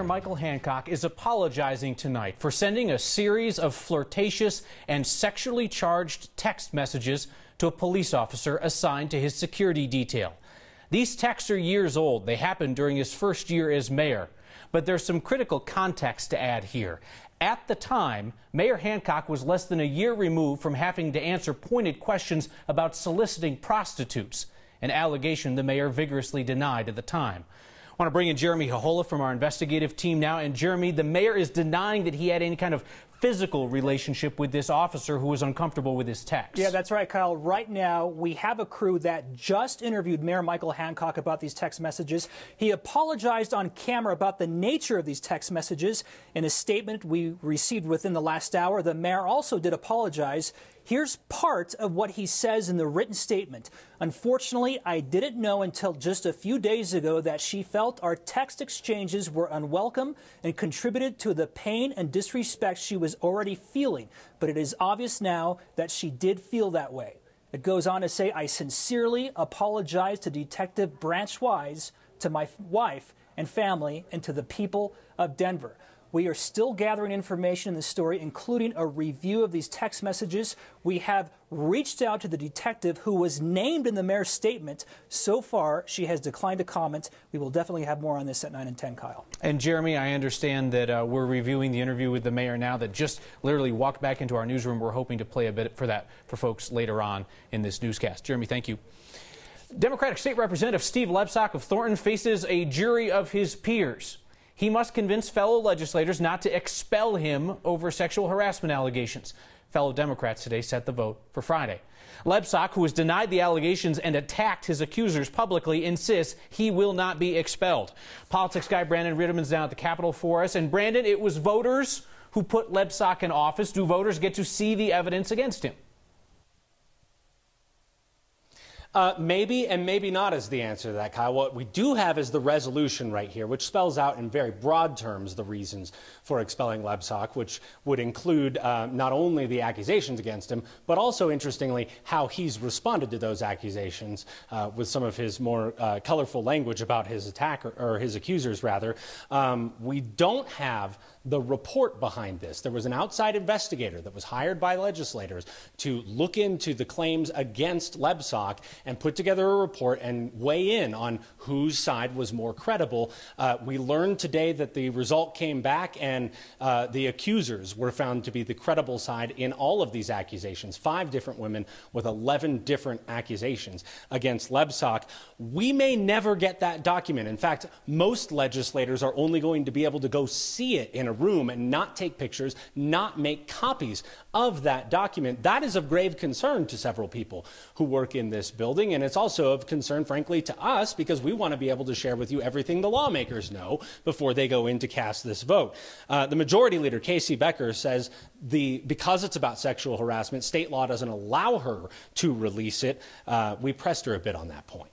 Mayor Michael Hancock is apologizing tonight for sending a series of flirtatious and sexually charged text messages to a police officer assigned to his security detail. These texts are years old. They happened during his first year as mayor. But there's some critical context to add here. At the time, Mayor Hancock was less than a year removed from having to answer pointed questions about soliciting prostitutes, an allegation the mayor vigorously denied at the time. I want to bring in Jeremy Hahola from our investigative team now. And Jeremy, the mayor is denying that he had any kind of physical relationship with this officer who was uncomfortable with his text. Yeah, that's right, Kyle. Right now, we have a crew that just interviewed Mayor Michael Hancock about these text messages. He apologized on camera about the nature of these text messages. In a statement we received within the last hour, the mayor also did apologize. Here's part of what he says in the written statement. Unfortunately, I didn't know until just a few days ago that she felt our text exchanges were unwelcome and contributed to the pain and disrespect she was already feeling. But it is obvious now that she did feel that way. It goes on to say, I sincerely apologize to Detective Branch Wise, to my wife and family, and to the people of Denver. We are still gathering information in the story, including a review of these text messages. We have reached out to the detective who was named in the mayor's statement. So far, she has declined to comment. We will definitely have more on this at 9 and 10, Kyle. And Jeremy, I understand that we're reviewing the interview with the mayor now that just literally walked back into our newsroom. We're hoping to play a bit for that for folks later on in this newscast. Jeremy, thank you. Democratic State Representative Steve Lebsack of Thornton faces a jury of his peers. He must convince fellow legislators not to expel him over sexual harassment allegations. Fellow Democrats today set the vote for Friday. Lebsack, who has denied the allegations and attacked his accusers publicly, insists he will not be expelled. Politics guy Brandon Ritterman's down at the Capitol for us. And Brandon, it was voters who put Lebsack in office. Do voters get to see the evidence against him? Maybe and maybe not is the answer to that, Kyle. What we do have is the resolution right here, which spells out in very broad terms the reasons for expelling Lebsack, which would include not only the accusations against him, but also, interestingly, how he's responded to those accusations with some of his more colorful language about his attacker, or his accusers, rather. We don't have the report behind this. There was an outside investigator that was hired by legislators to look into the claims against Lebsack and put together a report and weigh in on whose side was more credible. We learned today that the result came back and the accusers were found to be the credible side in all of these accusations. 5 different women with 11 different accusations against Lebsack. We may never get that document. In fact, most legislators are only going to be able to go see it in a room and not take pictures, not make copies of that document. That is of grave concern to several people who work in this building, and it's also of concern, frankly, to us, because we want to be able to share with you everything the lawmakers know before they go in to cast this vote. The majority leader, Casey Becker, says because it's about sexual harassment, state law doesn't allow her to release it. We pressed her a bit on that point.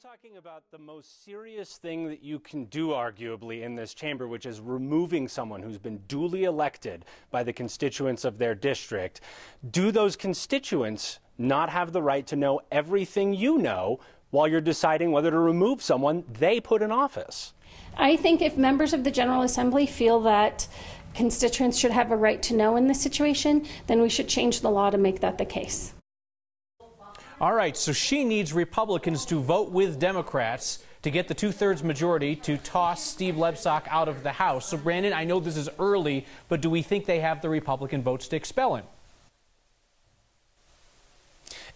Talking about the most serious thing that you can do, arguably, in this chamber, which is removing someone who's been duly elected by the constituents of their district. Do those constituents not have the right to know everything you know while you're deciding whether to remove someone they put in office? I think if members of the General Assembly feel that constituents should have a right to know in this situation, then we should change the law to make that the case. All right, so she needs Republicans to vote with Democrats to get the 2/3 majority to toss Steve Lebsack out of the House. So, Brandon, I know this is early, but do we think they have the Republican votes to expel him?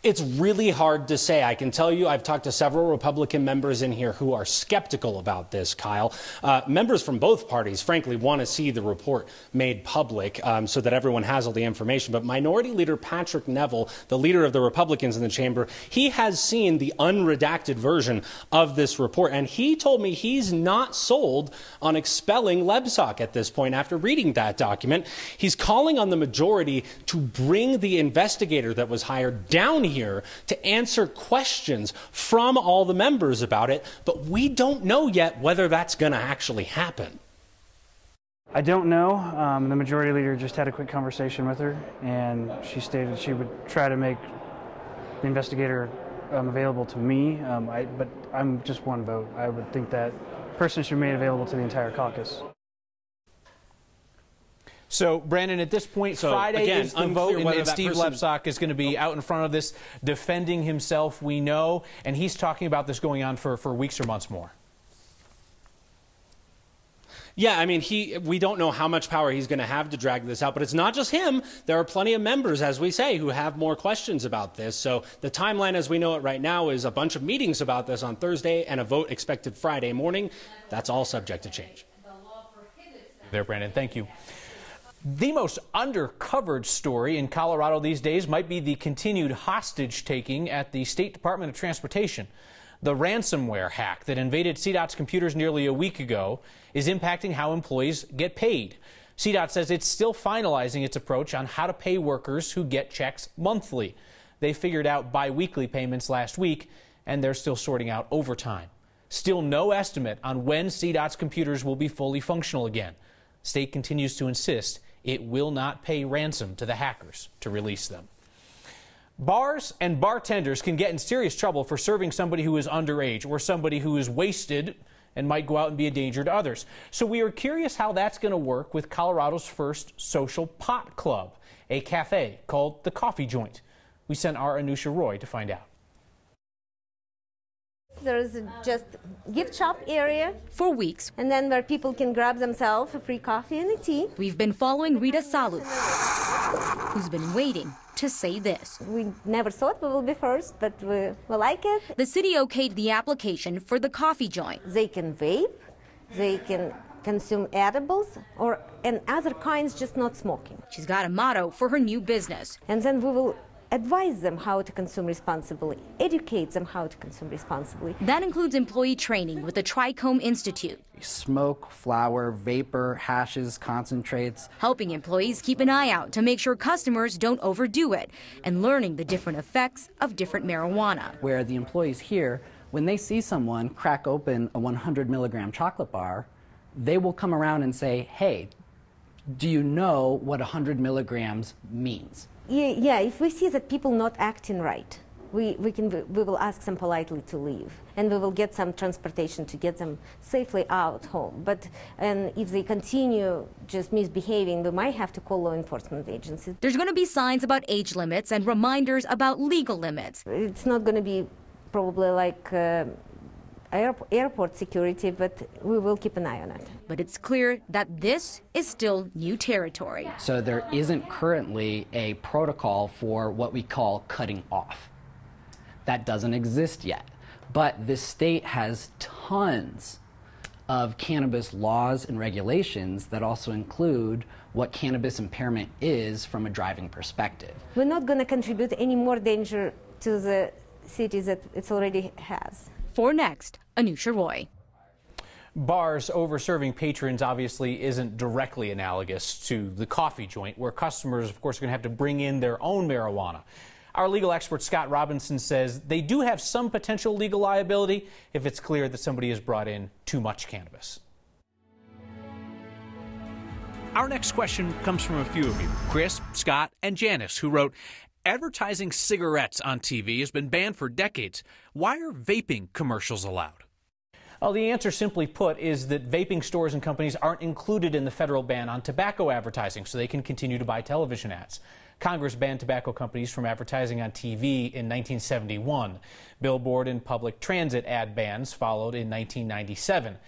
It's really hard to say. I can tell you I've talked to several Republican members in here who are skeptical about this, Kyle. Members from both parties, frankly, want to see the report made public so that everyone has all the information. But Minority Leader Patrick Neville, the leader of the Republicans in the chamber, he has seen the unredacted version of this report. And he told me he's not sold on expelling Lebsack at this point after reading that document. He's calling on the majority to bring the investigator that was hired down here to answer questions from all the members about it, but we don't know yet whether that's going to actually happen. I don't know. The majority leader just had a quick conversation with her, and she stated she would try to make the investigator available to me, but I'm just one vote. I would think that person should be made available to the entire caucus. So, Brandon, at this point, Friday is the vote, and Steve Lebsock is going to be out in front of this, defending himself, we know, and he's talking about this going on for weeks or months more. Yeah, I mean, we don't know how much power he's going to have to drag this out, but it's not just him. There are plenty of members, as we say, who have more questions about this. So the timeline as we know it right now is a bunch of meetings about this on Thursday and a vote expected Friday morning. That's all subject to change. There, Brandon, thank you. The most undercovered story in Colorado these days might be the continued hostage-taking at the State Department of Transportation. The ransomware hack that invaded CDOT's computers nearly a week ago is impacting how employees get paid. CDOT says it's still finalizing its approach on how to pay workers who get checks monthly. They figured out biweekly payments last week, and they're still sorting out overtime. Still no estimate on when CDOT's computers will be fully functional again. State continues to insist it will not pay ransom to the hackers to release them. Bars and bartenders can get in serious trouble for serving somebody who is underage or somebody who is wasted and might go out and be a danger to others. So we are curious how that's going to work with Colorado's first social pot club, a cafe called the Coffee Joint. We sent our Anusha Roy to find out. There's just gift shop area for weeks, and then where people can grab themselves a free coffee and a tea. We've been following Rita Salu, who's been waiting to say this. We never thought we will be first, but we like it. The city okayed the application for the Coffee Joint. They can vape, they can consume edibles, and other kinds, just not smoking. She's got a motto for her new business. And then we will advise them how to consume responsibly, educate them how to consume responsibly. That includes employee training with the Trichome Institute. Smoke, flower, vapor, hashes, concentrates. Helping employees keep an eye out to make sure customers don't overdo it, and learning the different effects of different marijuana. Where the employees here, when they see someone crack open a 100 milligram chocolate bar, they will come around and say, hey, do you know what 100 milligrams means? Yeah, if we see that people not acting right, we will ask them politely to leave, and we will get some transportation to get them safely out home. And if they continue just misbehaving, we might have to call law enforcement agencies. There's going to be signs about age limits and reminders about legal limits. It's not going to be probably like airport security, but we will keep an eye on it. But it's clear that this is still new territory. So there isn't currently a protocol for what we call cutting off. That doesn't exist yet. But this state has tons of cannabis laws and regulations that also include what cannabis impairment is from a driving perspective. We're not going to contribute any more danger to the city that it already has. For Next, Anusha Roy. Bars over-serving patrons obviously isn't directly analogous to the Coffee Joint, where customers, of course, are going to have to bring in their own marijuana. Our legal expert Scott Robinson says they do have some potential legal liability if it's clear that somebody has brought in too much cannabis. Our next question comes from a few of you, Chris, Scott, and Janice, who wrote, advertising cigarettes on TV has been banned for decades. Why are vaping commercials allowed? Well, the answer, simply put, is that vaping stores and companies aren't included in the federal ban on tobacco advertising, so they can continue to buy television ads. Congress banned tobacco companies from advertising on TV in 1971. Billboard and public transit ad bans followed in 1997.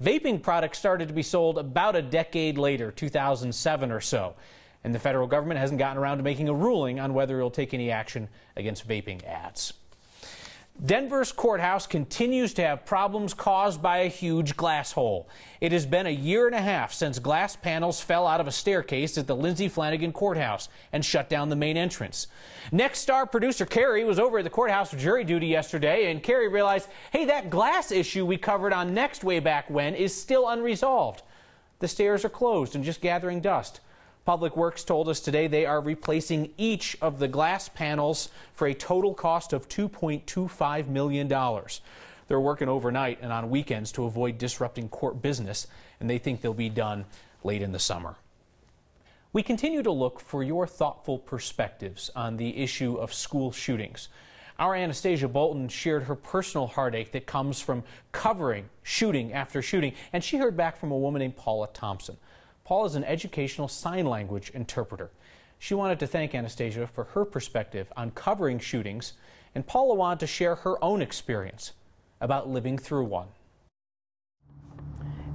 Vaping products started to be sold about a decade later, 2007 or so. And the federal government hasn't gotten around to making a ruling on whether it will take any action against vaping ads. Denver's courthouse continues to have problems caused by a huge glass hole. It has been a year and a half since glass panels fell out of a staircase at the Lindsay Flanagan Courthouse and shut down the main entrance. Next Star producer Carrie was over at the courthouse for jury duty yesterday, and Carrie realized, hey, that glass issue we covered on Next way back when is still unresolved. The stairs are closed and just gathering dust. Public Works told us today they are replacing each of the glass panels for a total cost of $2.25 million. They're working overnight and on weekends to avoid disrupting court business, and they think they'll be done late in the summer. We continue to look for your thoughtful perspectives on the issue of school shootings. Our Anastasia Bolton shared her personal heartache that comes from covering shooting after shooting, and she heard back from a woman named Paula Thompson. Paula is an educational sign language interpreter. She wanted to thank Anastasia for her perspective on covering shootings, and Paula wanted to share her own experience about living through one.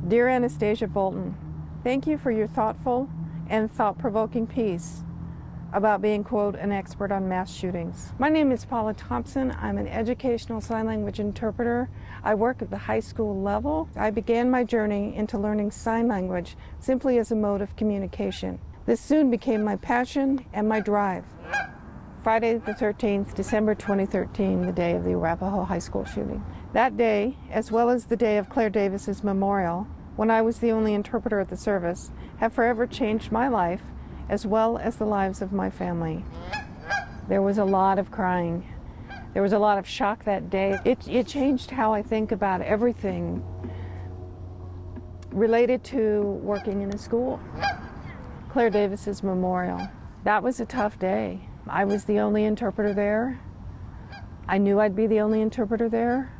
Dear Anastasia Bolton, thank you for your thoughtful and thought-provoking piece about being, quote, an expert on mass shootings. My name is Paula Thompson. I'm an educational sign language interpreter. I work at the high school level. I began my journey into learning sign language simply as a mode of communication. This soon became my passion and my drive. Friday the 13th, December 2013, the day of the Arapahoe High School shooting. That day, as well as the day of Claire Davis's memorial, when I was the only interpreter at the service, have forever changed my life as well as the lives of my family. There was a lot of crying. There was a lot of shock that day. It changed how I think about everything related to working in a school. Claire Davis's memorial. That was a tough day. I was the only interpreter there. I knew I'd be the only interpreter there.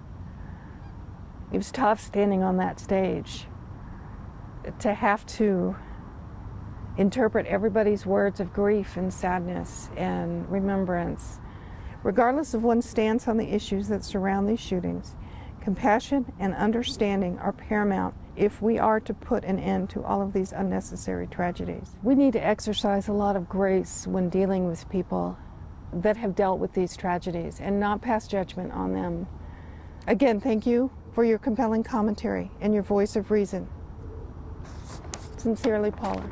It was tough standing on that stage to have to interpret everybody's words of grief and sadness and remembrance. Regardless of one's stance on the issues that surround these shootings, compassion and understanding are paramount if we are to put an end to all of these unnecessary tragedies. We need to exercise a lot of grace when dealing with people that have dealt with these tragedies and not pass judgment on them. Again, thank you for your compelling commentary and your voice of reason. Sincerely, Paula.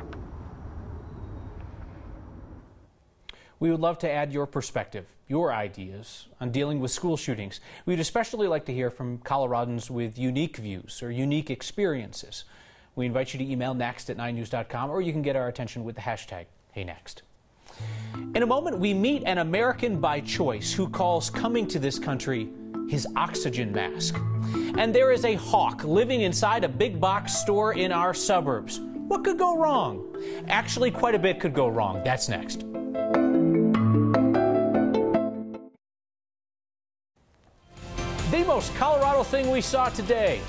We would love to add your perspective, your ideas on dealing with school shootings. We'd especially like to hear from Coloradans with unique views or unique experiences. We invite you to email next@9news.com, or you can get our attention with the hashtag #HeyNext. In a moment, we meet an American by choice who calls coming to this country his oxygen mask. And there is a hawk living inside a big box store in our suburbs. What could go wrong? Actually, quite a bit could go wrong. That's next. The most Colorado thing we saw today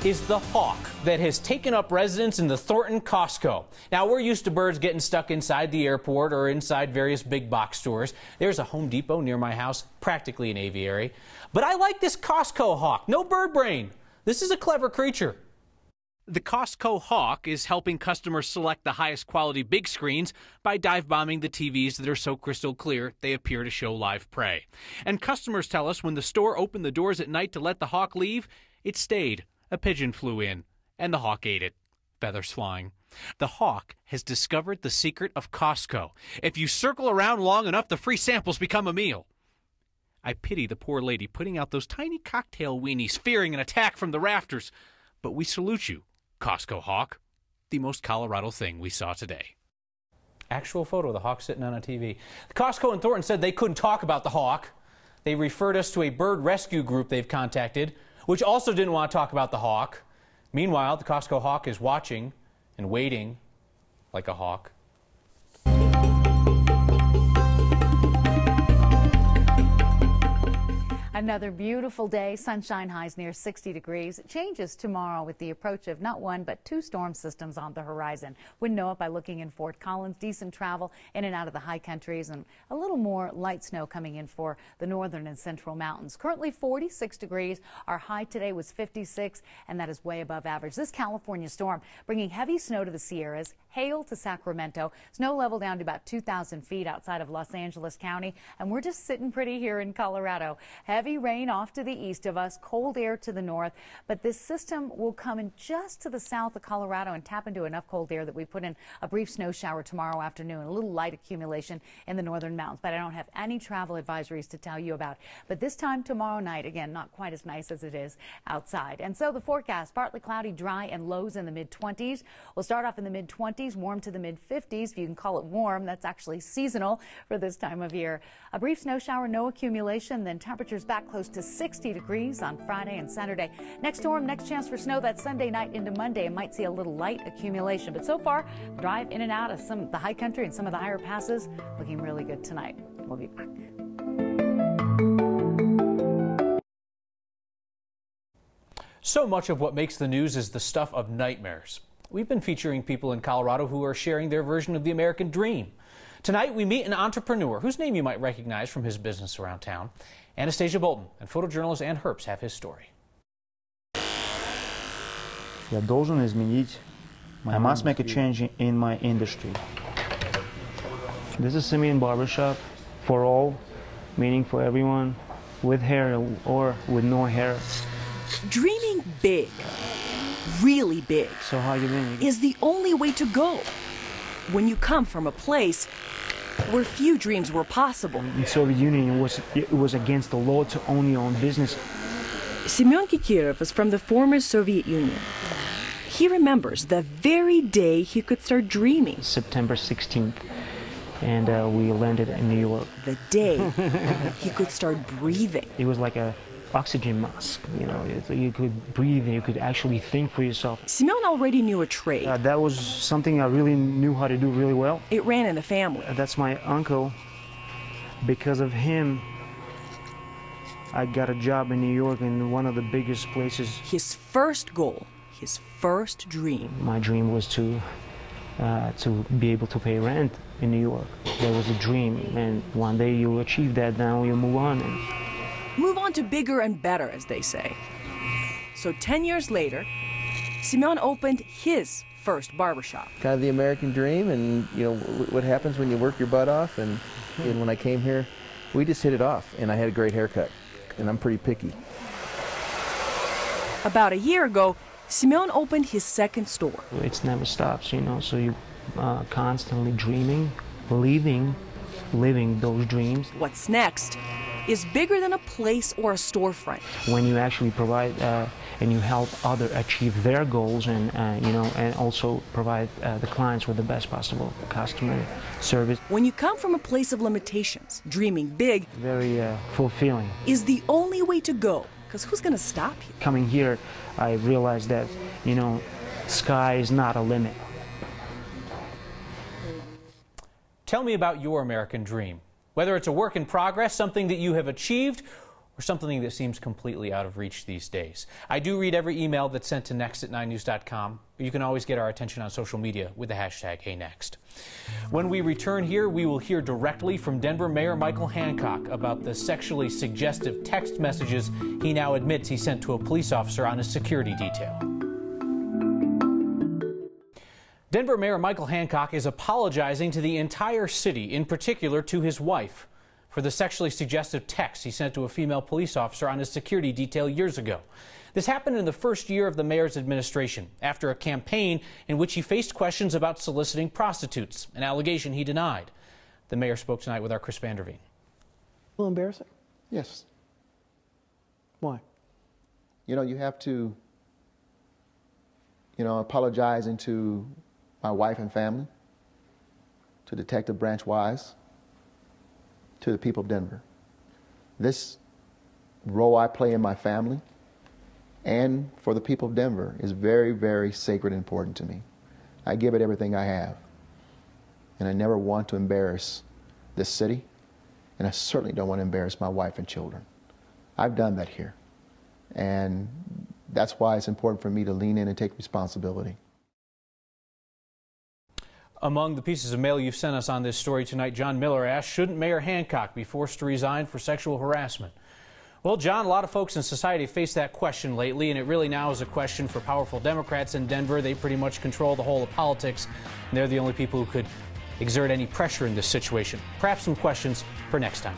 is the hawk that has taken up residence in the Thornton Costco. Now, we're used to birds getting stuck inside the airport or inside various big box stores. There's a Home Depot near my house, practically an aviary. But I like this Costco hawk. No bird brain. This is a clever creature. The Costco Hawk is helping customers select the highest quality big screens by dive bombing the TVs that are so crystal clear they appear to show live prey. And customers tell us when the store opened the doors at night to let the hawk leave, it stayed. A pigeon flew in, and the hawk ate it, feathers flying. The hawk has discovered the secret of Costco. If you circle around long enough, the free samples become a meal. I pity the poor lady putting out those tiny cocktail weenies, fearing an attack from the rafters. But we salute you, Costco Hawk, the most Colorado thing we saw today. Actual photo of the hawk sitting on a TV. Costco and Thornton said they couldn't talk about the hawk. They referred us to a bird rescue group they've contacted, which also didn't want to talk about the hawk. Meanwhile, the Costco Hawk is watching and waiting like a hawk. Another beautiful day, sunshine, highs near 60 degrees. It changes tomorrow with the approach of not one but two storm systems on the horizon. We'd know it by looking in Fort Collins. Decent travel in and out of the high countries and a little more light snow coming in for the northern and central mountains. Currently 46 degrees. Our high today was 56, and that is way above average. This California storm bringing heavy snow to the Sierras, hail to Sacramento, snow level down to about 2,000 feet outside of Los Angeles County, and we're just sitting pretty here in Colorado. Heavy rain off to the east of us, cold air to the north, but this system will come in just to the south of Colorado and tap into enough cold air that we put in a brief snow shower tomorrow afternoon, a little light accumulation in the northern mountains, but I don't have any travel advisories to tell you about. But this time tomorrow night, again, not quite as nice as it is outside. And so the forecast, partly cloudy, dry, and lows in the mid-20s. We'll start off in the mid-20s, warm to the mid-50s. If you can call it warm, that's actually seasonal for this time of year. A brief snow shower, no accumulation, then temperatures back close to 60 degrees on Friday and Saturday. Next storm, next chance for snow that Sunday night into Monday, and might see a little light accumulation. But so far, drive in and out of some of the high country and some of the higher passes looking really good tonight. We'll be back. So much of what makes the news is the stuff of nightmares. We've been featuring people in Colorado who are sharing their version of the American dream. Tonight, we meet an entrepreneur whose name you might recognize from his business around town. Anastasia Bolton and photojournalist Ann Herbst have his story. I must make a change in my industry. This is Simeon Barbershop for all, meaning for everyone, with hair or with no hair. Dreaming big, really big, So how you been? is the only way to go when you come from a place where few dreams were possible. In Soviet Union, it was against the law to own your own business. Semyon Kikirov is from the former Soviet Union. He remembers the very day he could start dreaming. September 16th, and we landed in New York. The day he could start breathing. It was like a oxygen mask, you know, you could breathe and you could actually think for yourself. Semyon already knew a trade. That was something I really knew how to do really well. It ran in the family. That's my uncle. Because of him, I got a job in New York in one of the biggest places. His first goal, his first dream. My dream was to be able to pay rent in New York. That was a dream, and one day you'll achieve that, now you move on. Move on to bigger and better, as they say. So 10 years later, Semyon opened his first barbershop. Kind of the American dream, and you know what happens when you work your butt off. And when I came here, we just hit it off, and I had a great haircut, and I'm pretty picky. About a year ago, Semyon opened his second store. It never stops, you know, so you constantly dreaming, living those dreams. What's next is bigger than a place or a storefront. When you actually provide and you help others achieve their goals, and you know, and also provide the clients with the best possible customer service. When you come from a place of limitations, dreaming big, Very fulfilling. is the only way to go. Because who's going to stop you? Coming here, I realized that, you know, sky is not a limit. Tell me about your American dream. Whether it's a work in progress, something that you have achieved, or something that seems completely out of reach these days. I do read every email that's sent to next@9news.com. You can always get our attention on social media with the hashtag #HeyNext. When we return here, we will hear directly from Denver Mayor Michael Hancock about the sexually suggestive text messages he now admits he sent to a police officer on his security detail. Denver Mayor Michael Hancock is apologizing to the entire city, in particular to his wife, for the sexually suggestive text he sent to a female police officer on his security detail years ago. This happened in the first year of the mayor's administration, after a campaign in which he faced questions about soliciting prostitutes, an allegation he denied. The mayor spoke tonight with our Chris Vanderveen. A little embarrassing? Yes. Why? You know, you have to, apologizing to my wife and family, to Detective Branch Wise, to the people of Denver. This role I play in my family and for the people of Denver is very, very sacred and important to me. I give it everything I have. And I never want to embarrass this city, and I certainly don't want to embarrass my wife and children. I've done that here. And that's why it's important for me to lean in and take responsibility. Among the pieces of mail you've sent us on this story tonight, John Miller asked, shouldn't Mayor Hancock be forced to resign for sexual harassment? Well, John, a lot of folks in society face that question lately, and it really now is a question for powerful Democrats in Denver. They pretty much control the whole of politics, and they're the only people who could exert any pressure in this situation. Perhaps some questions for next time.